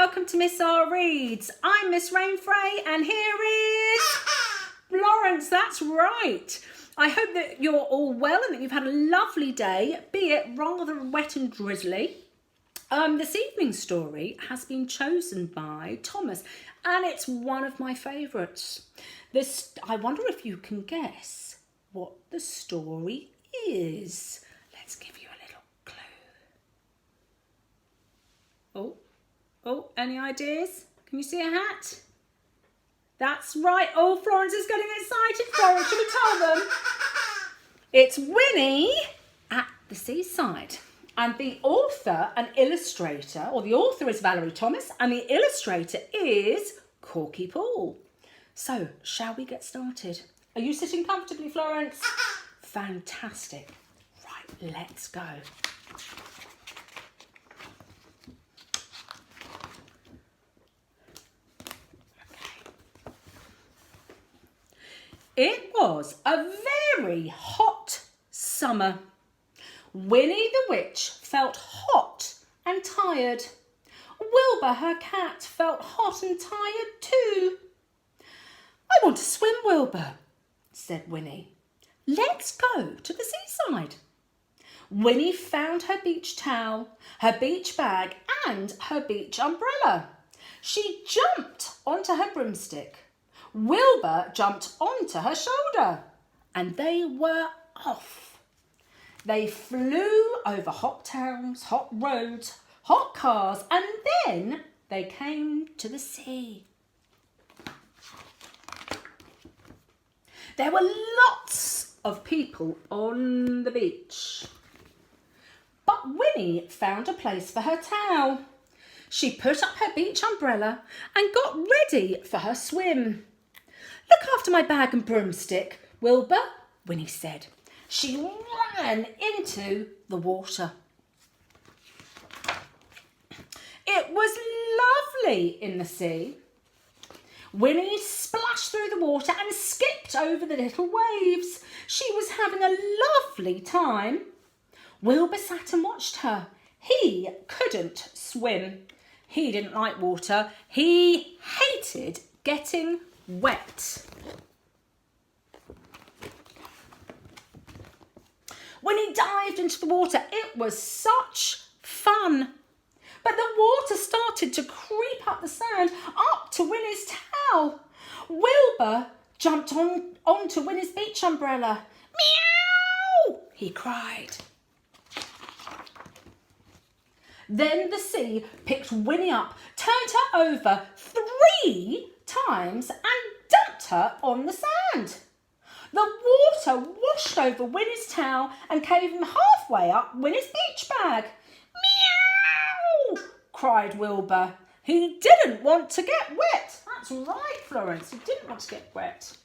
welcome to Miss R Reads. I'm Miss Rainfrey and here is Florence, that's right. I hope that you're all well and that you've had a lovely day, be it rather wet and drizzly. This evening's story has been chosen by Thomas and it's one of my favourites. I wonder if you can guess what the story is. Let's give you a little clue. Oh, any ideas? Can you see a hat? That's right. Oh, Florence is getting excited. Florence, should we tell them? It's Winnie at the Seaside. And the author and illustrator, or the author is Valerie Thomas, and the illustrator is Korky Paul. So, shall we get started? Are you sitting comfortably, Florence? Fantastic. Right, let's go. It was a very hot summer. Winnie the witch felt hot and tired. Wilbur, her cat, felt hot and tired too. I want to swim, Wilbur, said Winnie. Let's go to the seaside. Winnie found her beach towel, her beach bag and her beach umbrella. She jumped onto her broomstick. Wilbur jumped onto her shoulder and they were off. They flew over hot towns, hot roads, hot cars, and then they came to the sea. There were lots of people on the beach. But Winnie found a place for her towel. She put up her beach umbrella and got ready for her swim. Look after my bag and broomstick, Wilbur, Winnie said. She ran into the water. It was lovely in the sea. Winnie splashed through the water and skipped over the little waves. She was having a lovely time. Wilbur sat and watched her. He couldn't swim. He didn't like water. He hated getting wet. When he dived into the water, it was such fun. But the water started to creep up the sand, up to Winnie's towel. Wilbur jumped onto Winnie's beach umbrella. Meow! He cried. Then the sea picked Winnie up, turned her over 3 times and dumped her on the sand. The water washed over Winnie's towel and came halfway up Winnie's beach bag. Meow! Cried Wilbur. He didn't want to get wet. That's right, Florence. He didn't want to get wet.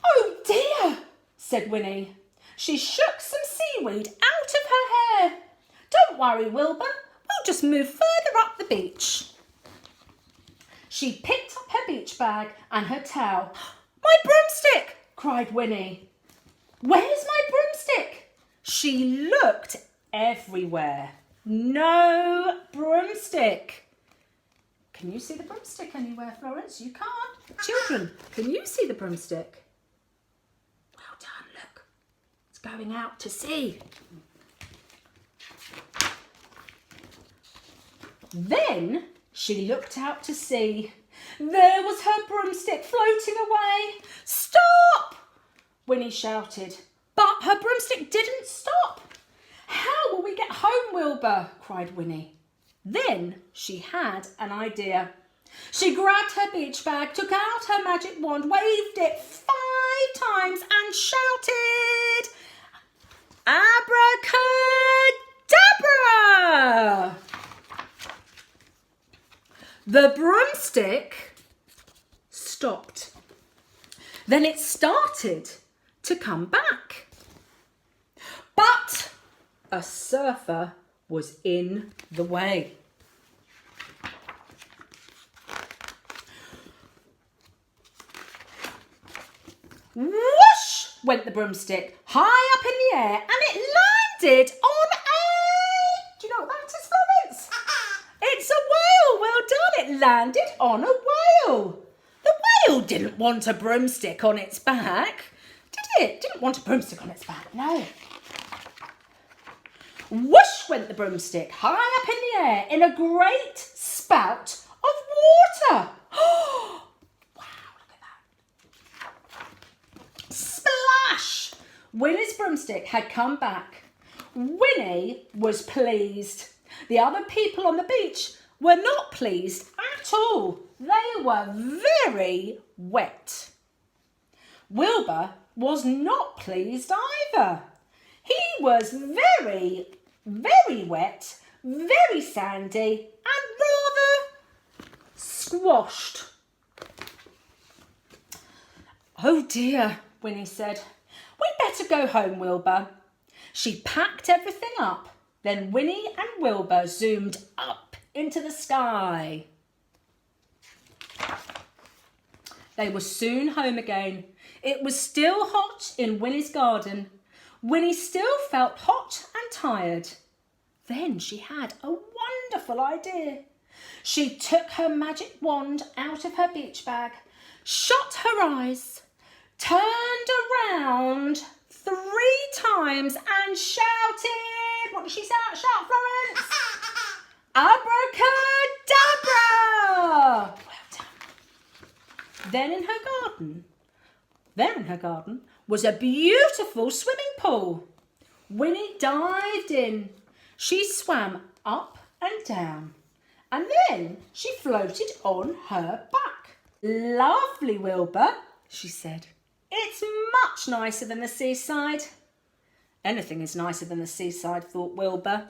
Oh dear, said Winnie. She shook some seaweed out of her hair. Don't worry, Wilbur. We'll just move further up the beach. She picked up her beach bag and her towel. My broomstick, cried Winnie. Where's my broomstick? She looked everywhere. No broomstick. Can you see the broomstick anywhere, Florence? You can't. Children, can you see the broomstick? Well done, look. It's going out to sea. Then she looked out to sea. There was her broomstick floating away. Stop! Winnie shouted. But her broomstick didn't stop. How will we get home, Wilbur? Cried Winnie. Then she had an idea. She grabbed her beach bag, took out her magic wand, waved it 5 times and shouted, Abracadabra! The broomstick stopped. Then it started to come back. But a surfer was in the way. Whoosh went the broomstick high up in the air and it landed on a... Do you know what that is, Florence? It's a whale it landed on a whale. The whale didn't want a broomstick on its back, did it? Didn't want a broomstick on its back, no. Whoosh went the broomstick high up in the air in a great spout of water. Wow, look at that. Splash! Winnie's broomstick had come back. Winnie was pleased. The other people on the beach were not pleased at all. They were very wet. Wilbur was not pleased either. He was very, very wet, very sandy, and rather squashed. Oh dear, Winnie said. We'd better go home, Wilbur. She packed everything up. Then Winnie and Wilbur zoomed up into the sky. They were soon home again. It was still hot in Winnie's garden. Winnie still felt hot and tired. Then she had a wonderful idea. She took her magic wand out of her beach bag, shut her eyes, turned around 3 times and shouted. What did she shout, Florence? Abracadabra! Well done. Then in her garden was a beautiful swimming pool. Winnie dived in. She swam up and down, and then she floated on her back. Lovely, Wilbur, she said. It's much nicer than the seaside. Anything is nicer than the seaside, thought Wilbur.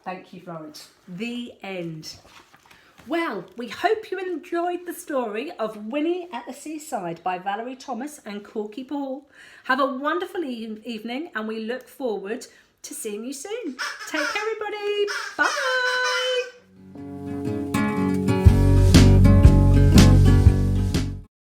Thank you, Florence. The end. Well, we hope you enjoyed the story of Winnie at the Seaside by Valerie Thomas and Korky Paul. Have a wonderful evening, and we look forward to seeing you soon. Take care, everybody. Bye.